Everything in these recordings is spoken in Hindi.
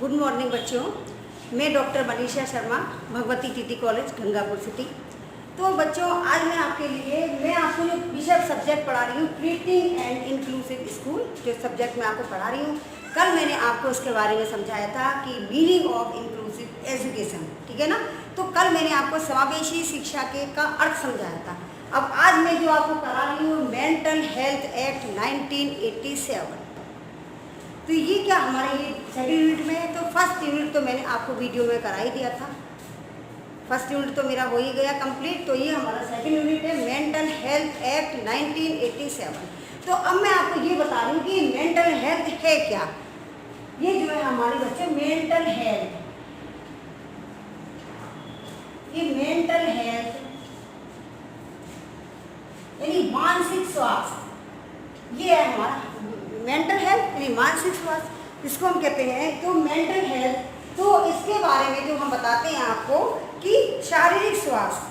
गुड मॉर्निंग बच्चों, मैं doctor Manisha Sharma, Bhagwati TT college Gangapur city. तो बच्चों, आज मैं आपको जो विषय सब्जेक्ट पढ़ा रही हूँ, ट्रीटिंग एंड इंक्लूसिव स्कूल, जो सब्जेक्ट मैं आपको पढ़ा रही हूँ। कल मैंने आपको इसके बारे में समझाया था कि मीनिंग ऑफ इंक्लूसिव एजुकेशन, ठीक है ना। तो कल मैंने आपको समावेशी शिक्षा का अर्थ समझाया था। अब आज मैं जो आपको करा रही हूँ, मेंटल हेल्थ एक्ट 1987। तो ये क्या हमारे ये सेकेंड यूनिट में है। तो फर्स्ट यूनिट तो मैंने आपको वीडियो में करा ही दिया था, फर्स्ट यूनिट तो मेरा हो ही गया कंप्लीट। तो ये हमारा सेकेंड यूनिट है, मेंटल हेल्थ एक्ट 1987। तो अब मैं आपको ये बता रही हूँ कि मेंटल हेल्थ है क्या। ये जो है हमारे बच्चे मेंटल हेल्थ, ये मेंटल हेल्थ यानी मानसिक स्वास्थ्य, ये है हमारा मेंटल हेल्थ यानी मानसिक स्वास्थ्य, इसको हम कहते हैं। तो मेंटल हेल्थ, तो इसके बारे में जो हम बताते हैं आपको कि शारीरिक स्वास्थ्य।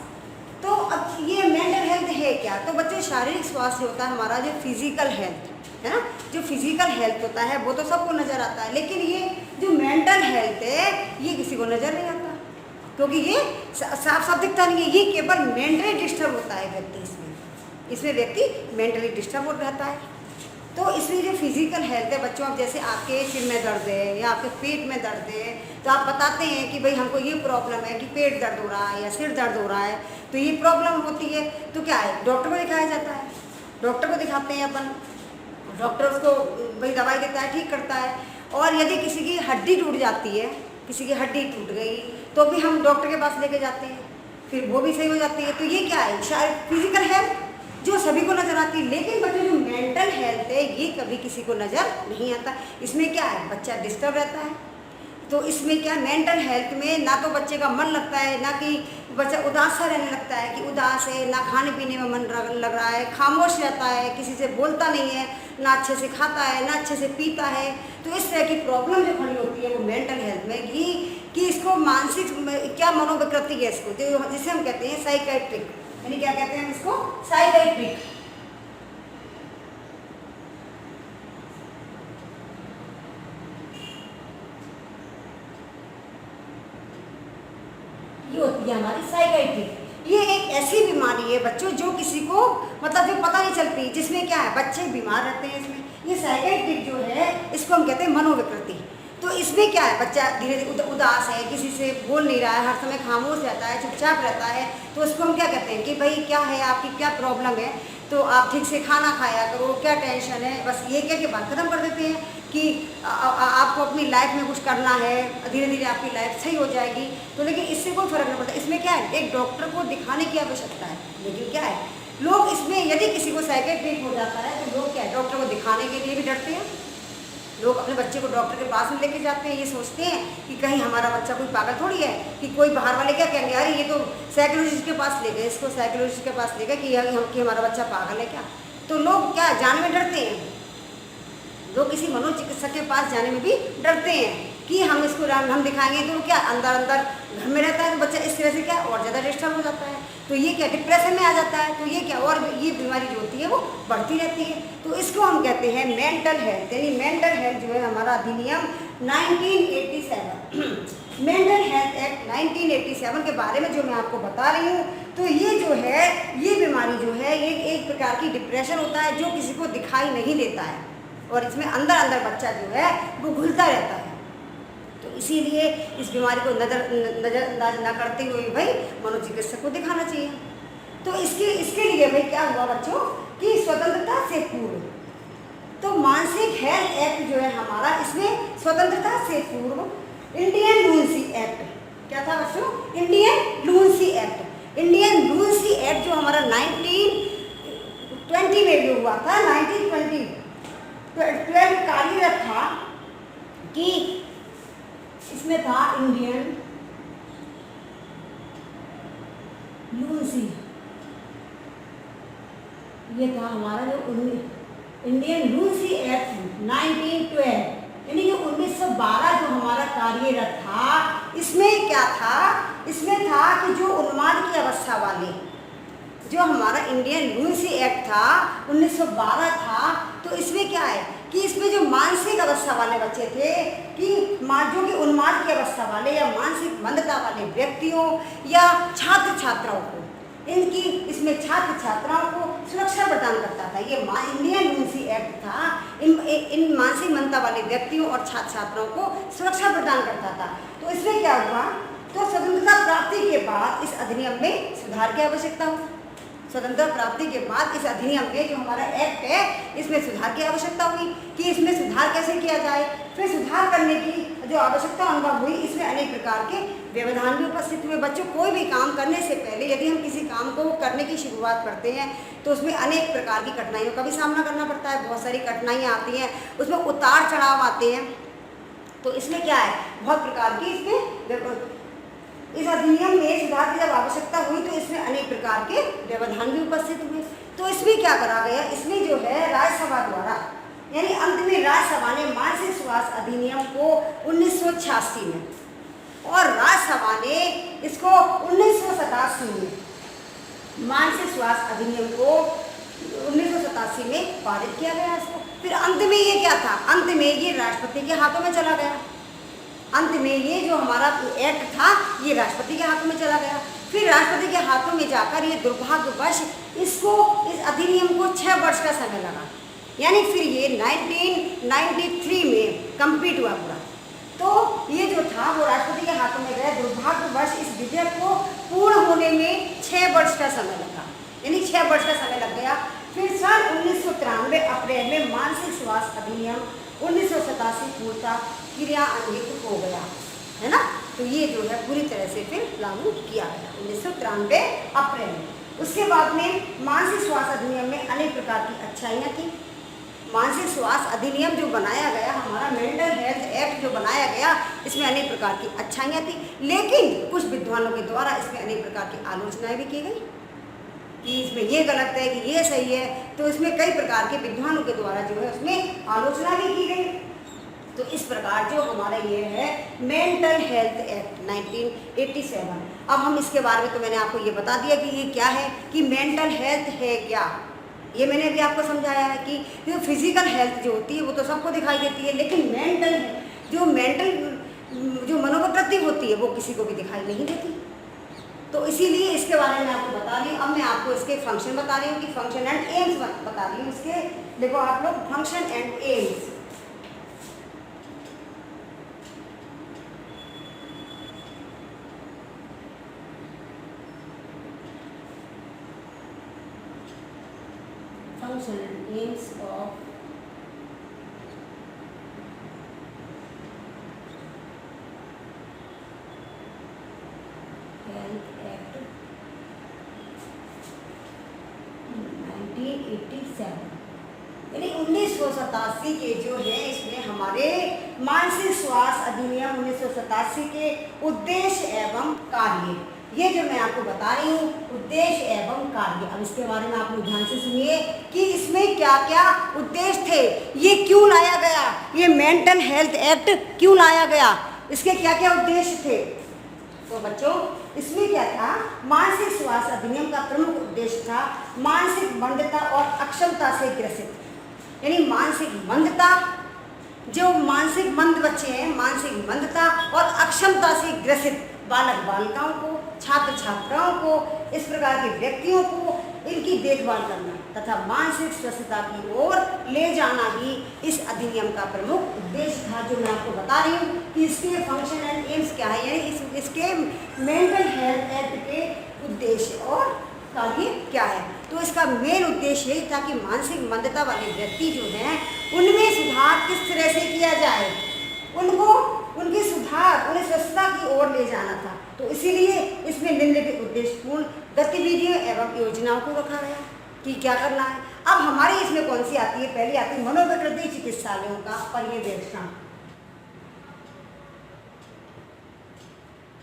तो अब ये मेंटल हेल्थ है क्या। तो बच्चे, शारीरिक स्वास्थ्य होता है हमारा जो फिजिकल हेल्थ है ना, जो फिजिकल हेल्थ होता है वो तो सबको नज़र आता है, लेकिन ये जो मेंटल हेल्थ है ये किसी को नज़र नहीं आता, क्योंकि ये साफ साफ दिखता नहीं है। ये केवल मेंटली डिस्टर्ब होता है व्यक्ति, इसमें व्यक्ति मेंटली डिस्टर्ब हो रहता है। तो इसमें जो फिजिकल हेल्थ है बच्चों, अब जैसे आपके सिर में दर्द है या आपके पेट में दर्द है, तो आप बताते हैं कि भाई हमको ये प्रॉब्लम है कि पेट दर्द हो रहा है या सिर दर्द हो रहा है, तो ये प्रॉब्लम होती है। तो क्या है, डॉक्टर को दिखाया जाता है, डॉक्टर को दिखाते हैं अपन, डॉक्टर उसको भाई दवाई देता है, ठीक करता है। और यदि किसी की हड्डी टूट जाती है, किसी की हड्डी टूट गई, तो भी हम डॉक्टर के पास लेके जाते हैं, फिर वो भी सही हो जाती है। तो ये क्या है, शायद फिजिकल हेल्थ जो सभी को नज़र आती है। लेकिन बच्चों, जो मेंटल हेल्थ है ये कभी किसी को नज़र नहीं आता। इसमें क्या है, बच्चा डिस्टर्ब रहता है। तो इसमें क्या, मेंटल हेल्थ में ना तो बच्चे का मन लगता है, ना कि बच्चा उदास सा रहने लगता है कि उदास है, ना खाने पीने में मन लग रहा है, खामोश रहता है, किसी से बोलता नहीं है, ना अच्छे से खाता है, ना अच्छे से पीता है। तो इस तरह की प्रॉब्लम जो खड़ी होती है वो मेंटल हेल्थ में कि इसको मानसिक क्या मनोविकृति है, इसको जिसे हम कहते हैं साइकेट्रिक, यानी क्या कहते हैं इसको, साइकेट्रिक। ये होती है हमारी साइकेट्रिक। ये एक ऐसी बीमारी है बच्चों जो किसी को मतलब जो पता नहीं चलती, जिसमें क्या है बच्चे बीमार रहते हैं। इसमें ये साइकेट्रिक जो है इसको हम कहते हैं मनोविकृति। तो इसमें क्या है, बच्चा धीरे धीरे उदास है, किसी से बोल नहीं रहा है, हर समय खामोश रहता है, चुपचाप रहता है। तो उसको हम क्या कहते हैं कि भाई क्या है, आपकी क्या प्रॉब्लम है, तो आप ठीक से खाना खाया करो, क्या टेंशन है, बस ये कह के बात खत्म कर देते हैं कि आपको अपनी लाइफ में कुछ करना है, धीरे धीरे आपकी लाइफ सही हो जाएगी। तो लेकिन इससे कोई फर्क नहीं पड़ता। इसमें क्या है, एक डॉक्टर को दिखाने की आवश्यकता है। लेकिन क्या है, लोग इसमें यदि किसी को साइकेट्रिक हो जाता है तो लोग क्या है, डॉक्टर को दिखाने के लिए भी डरते हैं। लोग अपने बच्चे को डॉक्टर के पास में लेके जाते हैं, ये सोचते हैं कि कहीं हमारा बच्चा कोई पागल थोड़ी है, कि कोई बाहर वाले क्या कहेंगे, अरे ये तो साइकोलॉजिस्ट के पास ले गए, इसको साइकोलॉजिस्ट के पास ले गए कि हमारा बच्चा पागल है क्या। तो लोग क्या जाने में डरते हैं, लोग किसी मनोचिकित्सक के पास जाने में भी डरते हैं कि हम इसको हम दिखाएंगे तो क्या अंदर अंदर घर में रहता है, तो बच्चा इस तरह से क्या और ज़्यादा डिस्टर्ब हो जाता है। तो ये क्या डिप्रेशन में आ जाता है। तो ये क्या, और ये बीमारी जो होती है वो बढ़ती रहती है। तो इसको हम कहते हैं मेंटल हेल्थ, यानी मेंटल हेल्थ जो है हमारा अधिनियम 1987 मेंटल हेल्थ एक्ट 1987 के बारे में जो मैं आपको बता रही हूँ। तो ये जो है, ये बीमारी जो है ये एक प्रकार की डिप्रेशन होता है जो किसी को दिखाई नहीं देता है, और इसमें अंदर अंदर बच्चा जो है वो घुलता रहता है। तो इसीलिए इस बीमारी को नज़रअंदाज न करते हुए भाई मनोचिकित्सक को दिखाना चाहिए। तो इसके लिए भाई क्या हुआ बच्चों कि स्वतंत्रता से पूर्व, तो मानसिक हेल्थ एक्ट जो है हमारा, इसमें स्वतंत्रता से पूर्व इंडियन लूसी एक्ट, क्या था बच्चों, Indian Lucy act. Indian Lucy act जो हमारा 1920 में जो हुआ था, 1912 कार्यरत था कि इसमें था इंडियन लूसी, ये था हमारा जो इंडियन लूसी एक्ट 1912, यानी जो 1912 जो हमारा कार्यरत था। इसमें क्या था, इसमें था कि जो उन्माद की अवस्था वाले, जो हमारा इंडियन लूसी एक्ट था 1912 था, तो इसमें क्या है कि इसमें जो मानसिक अवस्था वाले बच्चे थे, कि जो कि उन्माद की अवस्था वाले या मानसिक मंदता वाले व्यक्तियों या छात्र छात्राओं को, इनकी इसमें छात्र छात्राओं को सुरक्षा प्रदान करता था। ये इंडियन लुनेसी एक्ट था, इन मानसिक मंदता वाले व्यक्तियों और छात्र छात्राओं को सुरक्षा प्रदान करता था। तो इसमें क्या हुआ, तो स्वतंत्रता प्राप्ति के बाद इस अधिनियम में सुधार की आवश्यकता हुई। स्वतंत्रता प्राप्ति के बाद इस अधिनियम में जो हमारा एक्ट है, इसमें सुधार की आवश्यकता हुई कि इसमें सुधार कैसे किया जाए। फिर सुधार करने की जो आवश्यकता अनुभव हुई, इसमें अनेक प्रकार के व्यवधान भी उपस्थित हुए। बच्चों, कोई भी काम करने से पहले यदि हम किसी काम को करने की शुरुआत करते हैं तो उसमें अनेक प्रकार की कठिनाइयों का भी सामना करना पड़ता है। बहुत सारी कठिनाइयाँ आती हैं, उसमें उतार चढ़ाव आते हैं। तो इसमें क्या है, बहुत प्रकार की इसमें इस अधिनियम में सुधार की जब आवश्यकता हुई तो इसमें अनेक प्रकार के व्यवधान भी उपस्थित हुए। तो इसमें क्या करा गया, इसमें जो है राज्यसभा द्वारा, यानी अंत में राज्यसभा ने मानसिक स्वास्थ्य अधिनियम को 1986 में और राज्यसभा ने इसको 1987 में मानसिक स्वास्थ्य अधिनियम को 1987 में पारित किया गया इसको। फिर अंत में ये क्या था, अंत में ये राष्ट्रपति के हाथों में चला गया। अंत में ये जो हमारा एक्ट था ये राष्ट्रपति के हाथों में चला गया। फिर राष्ट्रपति के हाथों में जाकर ये दुर्भाग्यवश इस अधिनियम को 6 वर्ष का समय लगा, यानी फिर ये 1993 में कंप्लीट हुआ पूरा। तो ये जो था वो राष्ट्रपति के हाथों में गया। दुर्भाग्यवश इस विधेयक को पूर्ण होने में 6 वर्ष का समय लगा, यानी 6 वर्ष का समय लग गया। फिर सन 1993 अप्रैल में मानसिक स्वास्थ्य अधिनियम 1987 पूर्णतः क्रियान्वित हो गया, है ना। तो ये जो है पूरी तरह से फिर लागू किया गया 1993 अप्रैल में। उसके बाद में मानसिक स्वास्थ्य अधिनियम में अनेक प्रकार की अच्छाइयाँ थी। मानसिक स्वास्थ्य अधिनियम जो बनाया गया, हमारा मेंटल हेल्थ एक्ट जो बनाया गया, इसमें अनेक प्रकार की अच्छाइयाँ थी, लेकिन कुछ विद्वानों के द्वारा इसमें अनेक प्रकार की आलोचनाएँ भी की गई कि इसमें ये गलत है, कि ये सही है। तो इसमें कई प्रकार के विद्वानों के द्वारा जो है उसमें आलोचना भी की गई। तो इस प्रकार जो हमारा ये है मेंटल हेल्थ एक्ट 1987। अब हम इसके बारे में, तो मैंने आपको ये बता दिया कि ये क्या है, कि मेंटल हेल्थ है क्या, ये मैंने अभी आपको समझाया है कि जो फिजिकल हेल्थ जो होती है वो तो सबको दिखाई देती है, लेकिन मेंटल जो मनोवृत्ति होती है वो किसी को भी दिखाई नहीं देती। तो इसीलिए इसके बारे में आपको बता रही हूँ। अब मैं आपको इसके फंक्शन बता रही हूँ कि फंक्शन एंड एम्स बता रही हूँ इसके। देखो आप लोग, function and AIIMS. Function and AIIMS of health act 1987, यानी 1987 के जो है, इसमें हमारे मानसिक स्वास्थ्य अधिनियम 1987 के उद्देश्य एवं कार्य, ये जो मैं आपको बता रही हूँ उद्देश्य एवं कार्य। अब इसके बारे में आप लोग ध्यान से सुनिए कि इसमें क्या क्या उद्देश्य थे, ये क्यों लाया गया, ये मेंटल हेल्थ एक्ट क्यों लाया गया, इसके क्या क्या उद्देश्य थे। तो बच्चों, इसमें क्या था, मानसिक स्वास्थ्य अधिनियम का प्रमुख उद्देश्य था मानसिक मंदता और अक्षमता से ग्रसित, यानी मानसिक मंदता, जो मानसिक मंद बच्चे हैं, मानसिक मंदता और अक्षमता से ग्रसित बालक बालिकाओं को, छात्र छात्राओं को, इस प्रकार के व्यक्तियों को इनकी देखभाल करना तथा मानसिक स्वस्थता की ओर ले जाना ही इस अधिनियम का प्रमुख उद्देश्य था, जो मैं आपको बता रही हूँ कि इसके फंक्शन एंड एम्स क्या है, यानी इसके मेंटल हेल्थ एक्ट के उद्देश्य और कार्य क्या है। तो इसका मेन उद्देश्य यही था कि मानसिक मंदता वाले व्यक्ति जो हैं उनमें सुधार किस तरह से किया जाए, उनकी सुधार, उन्हें स्वच्छता की ओर ले जाना था। तो इसीलिए इसमें निम्नलिखित उद्देश्यपूर्ण गतिविधियों एवं योजनाओं को रखा गया कि क्या करना है। अब हमारी इसमें कौन सी आती है, पहली आती है मनोविकृति चिकित्सालयों का पर्यवेक्षण।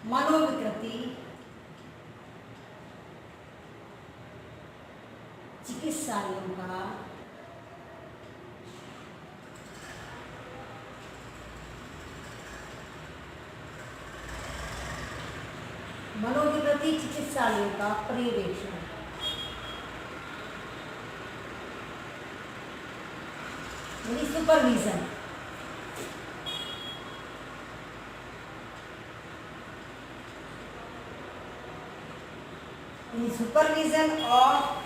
मनोविकृति चिकित्सालयों का मनोविकृति चिकित्सालयों का पर्यवेक्षण। Supervision. In supervision of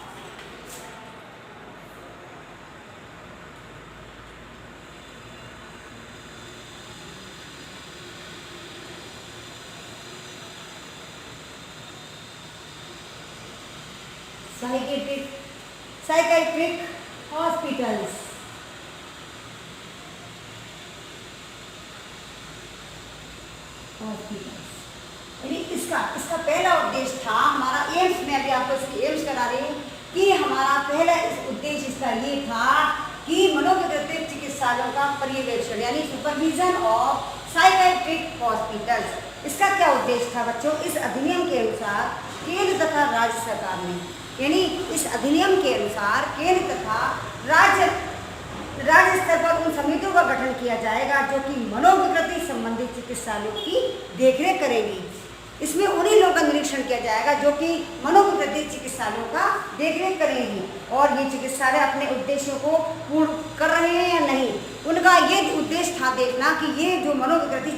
psychiatric hospitals. यानी इसका पहला उद्देश्य था हमारा एम्स में, अभी आपको इसकी एम्स करा रही हूँ कि हमारा पहला उद्देश्य इसका ये था कि मनोवैज्ञानिक चिकित्सालयों का पर्यवेक्षण यानी सुपरविजन ऑफ साइकेट्रिक हॉस्पिटल्स। इसका क्या उद्देश्य था बच्चों? इस अधिनियम के अनुसार केंद्र तथा राज्य सरकार ने, यानी इस अधिनियम के अनुसार केंद्र तथा राज्य स्तर पर उन समितियों का गठन किया जाएगा जो कि मनोविकृति संबंधित चिकित्सालयों की देखरेख करेगी। इसमें उन्हीं लोगों का निरीक्षण किया जाएगा जो कि मनोविकृति चिकित्सालयों का देखरेख करेंगी और ये चिकित्सालय अपने उद्देश्यों को पूर्ण कर रहे हैं या नहीं। उनका ये उद्देश्य था देखना कि ये जो मनोविकृति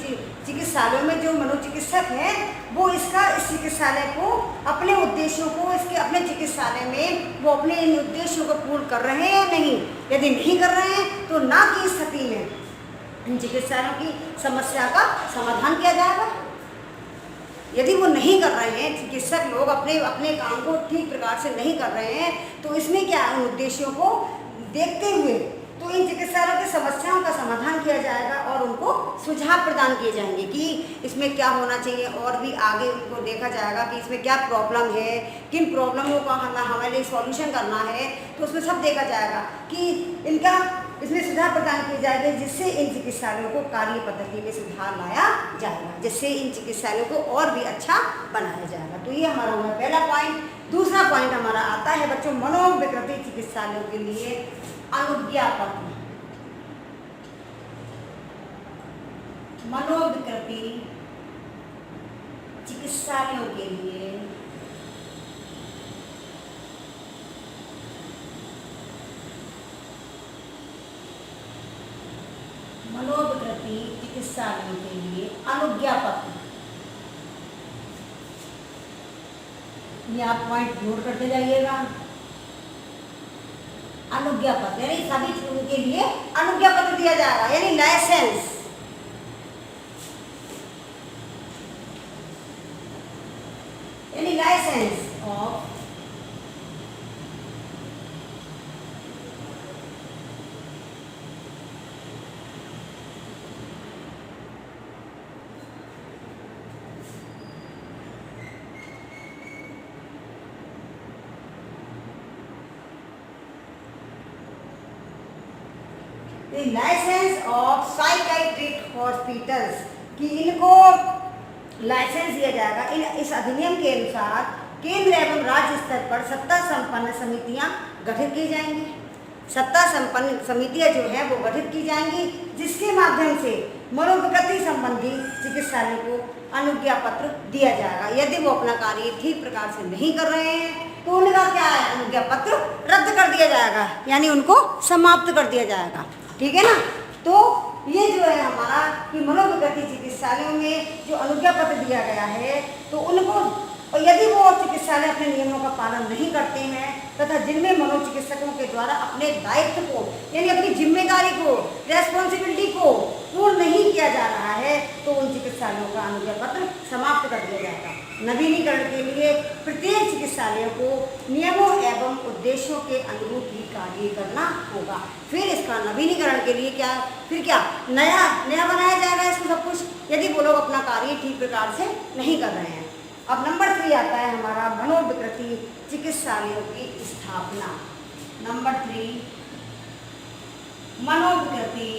चिकित्सालयों में जो मनोचिकित्सक हैं वो इस चिकित्सालय को अपने उद्देश्यों को इसके अपने चिकित्सालय में वो अपने इन उद्देश्यों को पूर्ण कर रहे हैं या नहीं। यदि नहीं कर रहे हैं तो ना की स्थिति में इन चिकित्सालयों की समस्या का समाधान किया जाएगा। यदि वो नहीं कर रहे हैं, चिकित्सक लोग अपने काम को ठीक प्रकार से नहीं कर रहे हैं, तो इसमें क्या है, उन उद्देश्यों को देखते हुए तो इन चिकित्सालयों की समस्याओं का समाधान किया जाएगा और उनको सुझाव प्रदान किए जाएंगे कि इसमें क्या होना चाहिए और भी आगे उनको देखा जाएगा कि इसमें क्या प्रॉब्लम है, किन प्रॉब्लमों का हमारे लिए सॉल्यूशन करना है। तो उसमें सब देखा जाएगा कि इनका इसमें सुधार प्रदान किए जाएंगे जिससे इन चिकित्सालयों को कार्य पद्धति में सुधार लाया जाएगा, जिससे इन चिकित्सालयों को और भी अच्छा बनाया जाएगा। तो ये हमारा पहला पॉइंट। दूसरा पॉइंट हमारा आता है बच्चों मनोविकृति चिकित्सालयों के लिए अनुज्ञा पत्र। मनोविकृति चिकित्सालयों के लिए मनोविकृति चिकित्सालयों के लिए अनुज्ञा पत्र। ये आप पॉइंट नोट करते जाइएगा। अनुज्ञा पत्र यानी सभी चीजों के लिए अनुज्ञा पत्र दिया जाएगा यानी लाइसेंस। यानी licence of licence of psychiatric hospitals कि इनको लाइसेंस दिया जाएगा। इस अधिनियम के अनुसार केंद्र एवं राज्य स्तर पर सत्ता संपन्न समितियां गठित की जाएंगी। सत्ता संपन्न समितियां जो है वो गठित की जाएंगी जिसके माध्यम से मनोविकृति संबंधी चिकित्सालयों को अनुज्ञा पत्र दिया जाएगा। यदि वो अपना कार्य ठीक प्रकार से नहीं कर रहे हैं तो उनका क्या है, अनुज्ञा पत्र रद्द कर दिया जाएगा यानी उनको समाप्त कर दिया जाएगा। ठीक है ना। तो ये जो है हमारा कि मनोविकृति चिकित्सालयों में जो अनुज्ञा पत्र दिया गया है तो उनको, और यदि वो चिकित्सालय अपने नियमों का पालन नहीं करते हैं तथा जिनमें मनोचिकित्सकों के द्वारा अपने दायित्व को यानी अपनी जिम्मेदारी को, रेस्पॉन्सिबिलिटी को पूर्ण नहीं किया जा रहा है तो उन चिकित्सालयों का अनुज्ञा पत्र समाप्त कर दिया जाएगा। नवीनीकरण के लिए प्रत्येक चिकित्सालय को नियमों एवं उद्देश्यों के अनुरूप ही कार्य करना होगा। फिर इसका नवीनीकरण के लिए क्या नया बनाया जाएगा इसको सब कुछ, यदि वो लोग अपना कार्य ठीक प्रकार से नहीं कर रहे हैं। अब नंबर 3 आता है हमारा मनोविकृति चिकित्सालयों की स्थापना। नंबर 3 मनोविकृति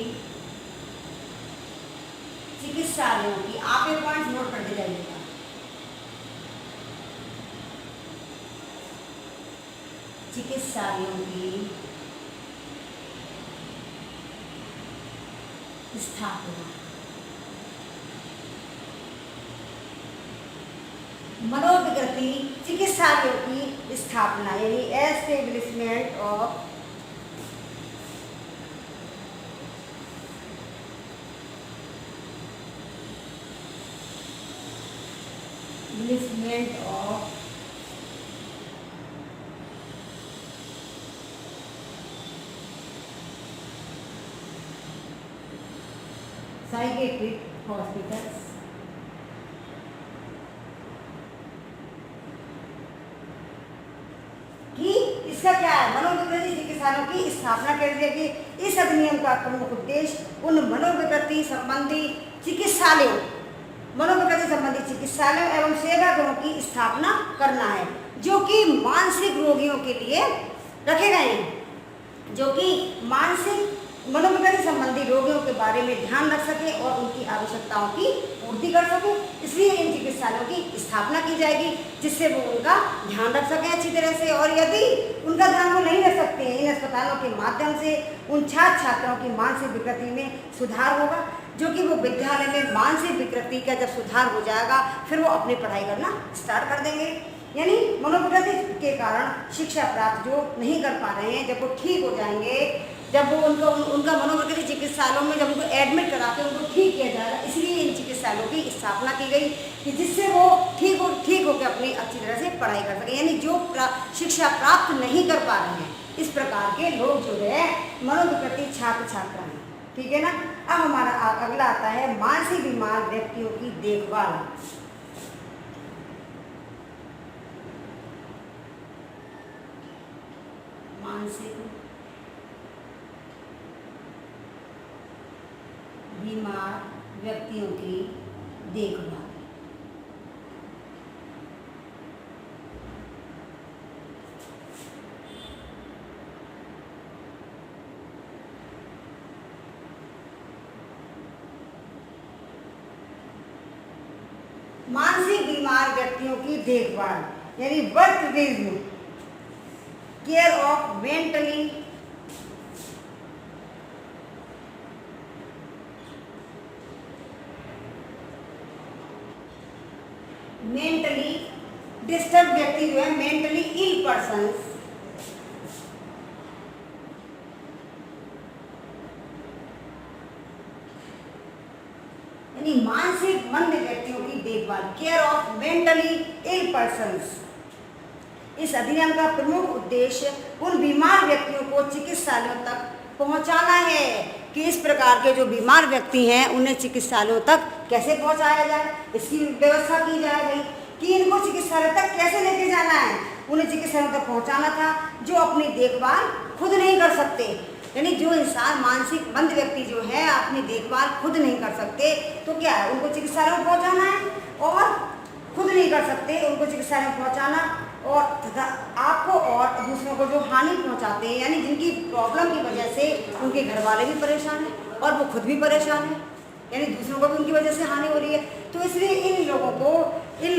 चिकित्सालयों की, आप ये पॉइंट नोट करते जाइएगा। चिकित्सालयों की स्थापना। मनोविकृति चिकित्सालयों की स्थापना यानी एस्टेब्लिशमेंट ऑफ साइकेट्रिक हॉस्पिटल्स। कि इसका क्या है, मनोविकृति चिकित्सालयों की स्थापना कर दी गई। इस अधिनियम का प्रमुख उद्देश्य उन मनोविकृति संबंधी चिकित्सालयों एवं सेवा गृहों की स्थापना करना है जो कि मानसिक रोगियों के लिए रखे गए हैं, जो कि मानसिक मनोविकृति संबंधी रोगियों के बारे में ध्यान रख सके और उनकी आवश्यकताओं की पूर्ति कर सके। इसलिए इन चिकित्सालयों की स्थापना की जाएगी जिससे वो उनका ध्यान रख सकें अच्छी तरह से। और यदि उनका ध्यान वो नहीं रख सकते हैं, इन अस्पतालों के माध्यम से उन छात्र छात्राओं की मानसिक विकृति में सुधार होगा, जो कि वो विद्यालय में मानसिक विकृति का जब सुधार हो जाएगा फिर वो अपनी पढ़ाई करना स्टार्ट कर देंगे। यानी मनोविकृति के कारण शिक्षा प्राप्त जो नहीं कर पा रहे हैं, जब वो ठीक हो जाएंगे, जब वो उनका मनोविकृति चिकित्सालयों में जब उनको एडमिट करा के उनको ठीक किया जाएगा, इसलिए इन चिकित्सालयों की स्थापना की गई कि जिससे वो ठीक होकर अपनी अच्छी तरह से पढ़ाई कर सकें। यानी जो शिक्षा प्राप्त नहीं कर पा रहे हैं, इस प्रकार के लोग जो है मनोविकृति छात्र छात्रा हैं। ठीक है ना। अब हमारा अगला आता है मानसिक बीमार व्यक्तियों की देखभाल। मानसिक बीमार व्यक्तियों की देखभाल। मानसिक बीमार व्यक्तियों की देखभाल यानी work with care of mentally disturb व्यक्ति जो है, मेंटली इल पर्सन, यानी मानसिक मंद व्यक्तियों की देखभाल, care of mentally ill persons. इस अधिनियम का प्रमुख उद्देश्य उन बीमार व्यक्तियों को चिकित्सालयों तक पहुंचाना है कि इस प्रकार के जो बीमार व्यक्ति हैं उन्हें चिकित्सालयों तक कैसे पहुंचाया जाए, इसकी व्यवस्था की जाए भाई कि इनको चिकित्सालय तक कैसे लेके जाना है। उन्हें चिकित्सालयों तक पहुंचाना था जो अपनी देखभाल खुद नहीं कर सकते, यानी जो इंसान मानसिक मंद व्यक्ति जो है अपनी देखभाल खुद नहीं कर सकते, तो क्या है उनको चिकित्सालयों में पहुंचाना है और खुद नहीं कर सकते उनको चिकित्सालय में पहुंचाना, और तथा आपको और दूसरों को जो हानि पहुंचाते हैं, यानी जिनकी प्रॉब्लम की वजह से उनके घर वाले भी परेशान हैं और वो खुद भी परेशान हैं, यानी दूसरों को भी उनकी वजह से हानि हो रही है। तो इसलिए इन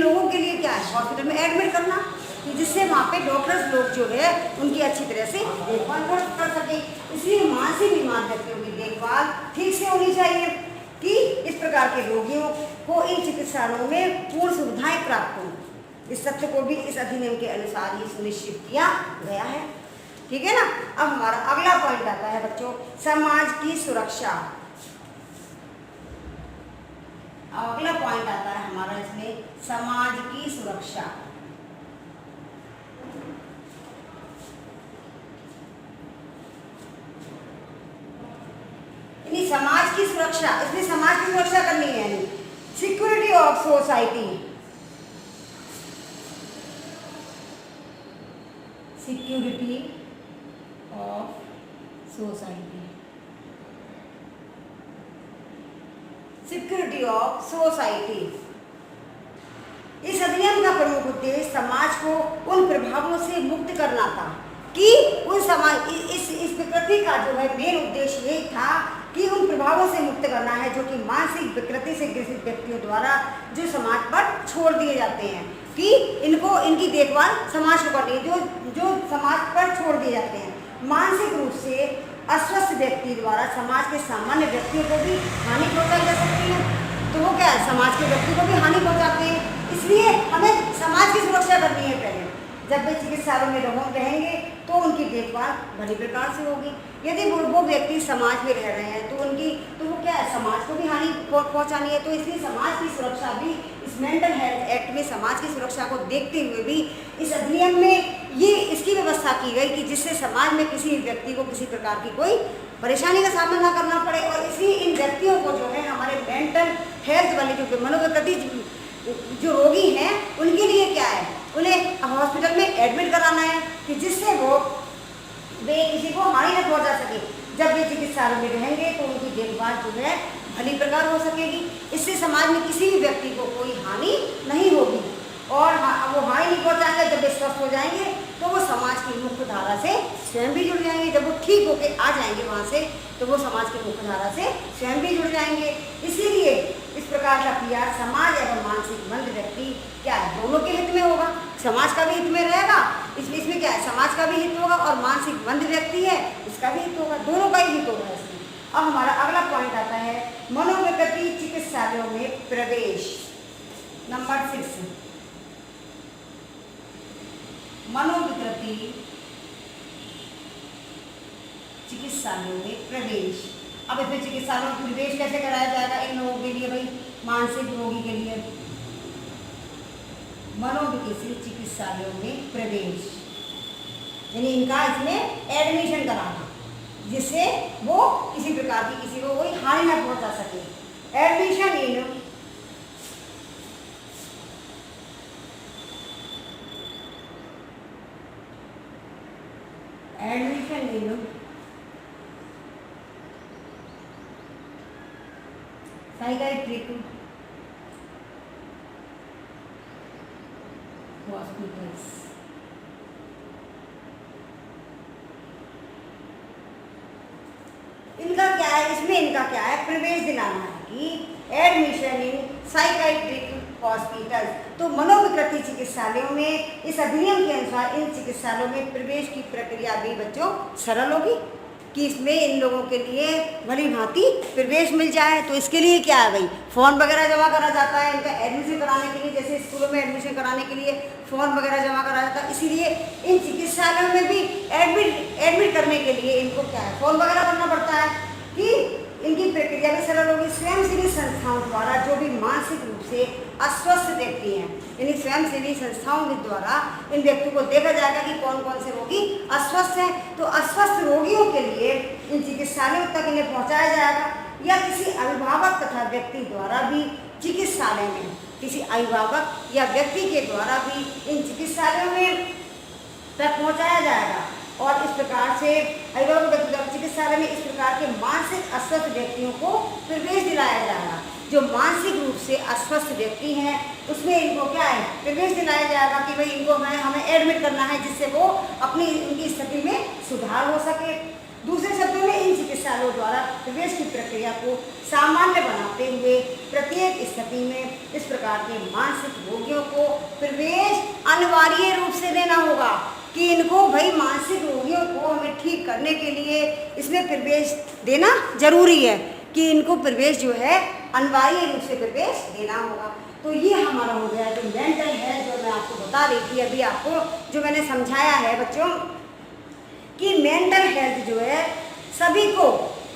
लोगों के लिए क्या है, हॉस्पिटल में एडमिट करना कि जिससे वहाँ पे डॉक्टर्स लोग जो है उनकी अच्छी तरह से देखभाल कर सके। इसलिए मानसिक बीमार व्यक्तियों की देखभाल ठीक से होनी चाहिए कि इस प्रकार के रोगियों को इन चिकित्सालयों में पूर्ण सुविधाएं प्राप्त हों। इस तथ्य को भी इस अधिनियम के अनुसार ही सुनिश्चित किया गया है। ठीक है ना। अब हमारा अगला पॉइंट आता है बच्चों, समाज की सुरक्षा। अब अगला पॉइंट आता है हमारा इसमें समाज की सुरक्षा। यानी समाज की सुरक्षा, इसमें समाज की सुरक्षा करनी है, यानी security of society, security of society, security of society. इस अधिनियम का प्रमुख उद्देश्य समाज को उन प्रभावों से मुक्त करना था कि उन समाज इस विकृति का जो है मेन उद्देश्य यही था कि उन प्रभावों से मुक्त करना है जो कि मानसिक विकृति से ग्रसित व्यक्तियों द्वारा जो समाज पर छोड़ दिए जाते हैं, कि इनकी देखभाल समाज को करनी है, जो समाज पर छोड़ दिए जाते हैं। मानसिक रूप से अस्वस्थ व्यक्ति द्वारा समाज के सामान्य व्यक्तियों को भी हानि पहुंचाई जा सकती है, तो वो क्या है, समाज के व्यक्ति को भी हानि पहुंचाते हैं। इसलिए हमें समाज की सुरक्षा करनी है। पहले जब वे चिकित्सालयों में रहेंगे तो उनकी देखभाल बड़ी प्रकार से होगी। यदि वो व्यक्ति समाज में रह रहे हैं तो वो क्या है, समाज को भी हानि पहुंचानी है। तो इसलिए समाज की सुरक्षा भी इस मेंटल हेल्थ एक्ट में समाज की सुरक्षा को देखते हुए भी इस अधिनियम में ये इसकी व्यवस्था की गई कि जिससे समाज में किसी व्यक्ति को किसी प्रकार की कोई परेशानी का सामना ना करना पड़े। और इसी इन व्यक्तियों को जो है हमारे मेंटल हेल्थ वाले जो मनोविकृति जो रोगी हैं उनके लिए क्या है, उन्हें हॉस्पिटल में एडमिट कराना है कि जिससे वे किसी को हानि न पहुंचा सके। जब वे चिकित्सालय में रहेंगे तो उनकी देखभाल जो है भली प्रकार हो सकेगी। इससे समाज में किसी भी व्यक्ति को कोई हानि नहीं होगी और वो हानि नहीं पहुंचाएंगे। जब वे स्वस्थ हो जाएंगे तो वो समाज की मुख्य धारा से स्वयं भी जुड़ जाएंगे। जब वो ठीक होके आ जाएंगे वहाँ से तो वो समाज की मुख्य धारा से स्वयं भी जुड़ जाएंगे। इसीलिए इस प्रकार का PR समाज एवं मानसिक मंद व्यक्ति क्या है, दोनों के हित में होगा। समाज का भी हित में रहेगा, इसमें क्या है, समाज का भी हित होगा और मानसिक मंद व्यक्ति है इसका भी हित होगा, दोनों का ही हित होगा इसमें। अब हमारा अगला पॉइंट आता है मनोविकृति चिकित्सालयों में प्रवेश। नंबर 6, मनोविकृति चिकित्सालयों में प्रवेश। अब इसमें चिकित्सालयों में प्रवेश कैसे कराया जाएगा इन लोगों के लिए, भाई मानसिक रोगी के लिए मनोविकृति चिकित्सालयों में प्रवेश, यानी इनका इसमें एडमिशन कराना जिससे वो किसी प्रकार की किसी को कोई हानि न पहुंचा सके। Admission in psychiatric hospitals. इनका क्या है, इसमें इनका क्या है, प्रवेश दिलाना है कि एडमिशन इन साइकियाट्रिक हॉस्पिटल्स। तो मनोविकृति चिकित्सालयों में इस अधिनियम के अनुसार इन चिकित्सालयों में प्रवेश की प्रक्रिया भी बच्चों सरल होगी कि इसमें इन लोगों के लिए भली भांति प्रवेश मिल जाए। तो इसके लिए क्या है भाई, फॉर्म वगैरह जमा करा जाता है इनका एडमिशन कराने के लिए, जैसे स्कूलों में एडमिशन कराने के लिए फॉर्म वगैरह जमा करा जाता है। इसीलिए इन चिकित्सालयों में भी एडमिट करने के लिए इनको क्या है, फॉर्म वगैरह भरना पड़ता है कि इनकी प्रक्रिया भी सरल होगी। स्वयंसेवी संस्थाओं द्वारा जो भी मानसिक रूप से अस्वस्थ व्यक्ति हैं, यानी स्वयंसेवी संस्थाओं के द्वारा इन व्यक्तियों को देखा जाएगा कि कौन कौन से रोगी अस्वस्थ हैं। तो अस्वस्थ रोगियों के लिए इन चिकित्सालयों तक इन्हें पहुंचाया जाएगा या किसी अभिभावक तथा व्यक्ति द्वारा भी चिकित्सालय में, किसी अभिभावक या व्यक्ति के द्वारा भी इन चिकित्सालयों में तक पहुँचाया जाएगा। और इस प्रकार से अभिभावक चिकित्सालय में इस प्रकार के मानसिक अस्वस्थ व्यक्तियों को प्रवेश दिलाया जाएगा। जो मानसिक रूप से अस्वस्थ व्यक्ति हैं उसमें इनको क्या है, प्रवेश दिलाया जाएगा कि भाई इनको हमें एडमिट करना है जिससे वो अपनी उनकी स्थिति में सुधार हो सके। दूसरे शब्दों में इन चिकित्सालयों द्वारा प्रवेश की प्रक्रिया को सामान्य बनाते हुए प्रत्येक स्थिति में इस प्रकार के मानसिक रोगियों को प्रवेश अनिवार्य रूप से देना होगा कि इनको भाई मानसिक रोगियों को हमें ठीक करने के लिए इसमें प्रवेश देना जरूरी है कि इनको प्रवेश जो है अनिवार्य रूप से प्रवेश देना होगा। तो ये हमारा हो गया जो मेंटल हेल्थ, जो मैं आपको बता रही थी अभी आपको, जो मैंने समझाया है बच्चों कि मेंटल हेल्थ जो है सभी को,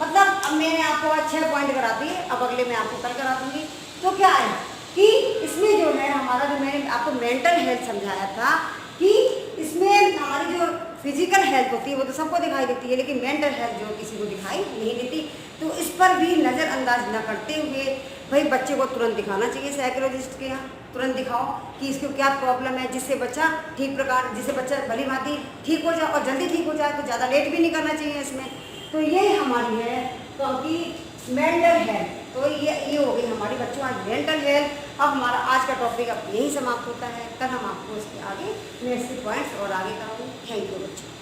मतलब अब मैंने आपको आज 6 पॉइंट करा दिए, अब अगले मैं आपको कल करा दूंगी। तो क्या है कि इसमें जो है हमारा जो मैंने आपको मेंटल हेल्थ समझाया था कि इसमें हमारी जो फिजिकल हेल्थ होती है वो तो सबको दिखाई देती है, लेकिन मेंटल हेल्थ जो किसी को दिखाई नहीं देती। तो इस पर भी नज़रअंदाज न करते हुए भाई बच्चे को तुरंत दिखाना चाहिए साइकोलॉजिस्ट के यहाँ। तुरंत दिखाओ कि इसको क्या प्रॉब्लम है, जिससे बच्चा जिससे बच्चा भली भांति ठीक हो जाए और जल्दी ठीक हो जाए। तो ज़्यादा लेट भी नहीं करना चाहिए इसमें। तो ये हमारी है क्योंकि मेंटल हेल्थ। तो ये हो गई हमारी बच्चों आज मेंटल हेल्थ। अब हमारा आज का टॉपिक अब यही समाप्त होता है। कल हम आपको इसके आगे नेक्स्ट पॉइंट्स और आगे कराऊंगी। थैंक यू बच्चों।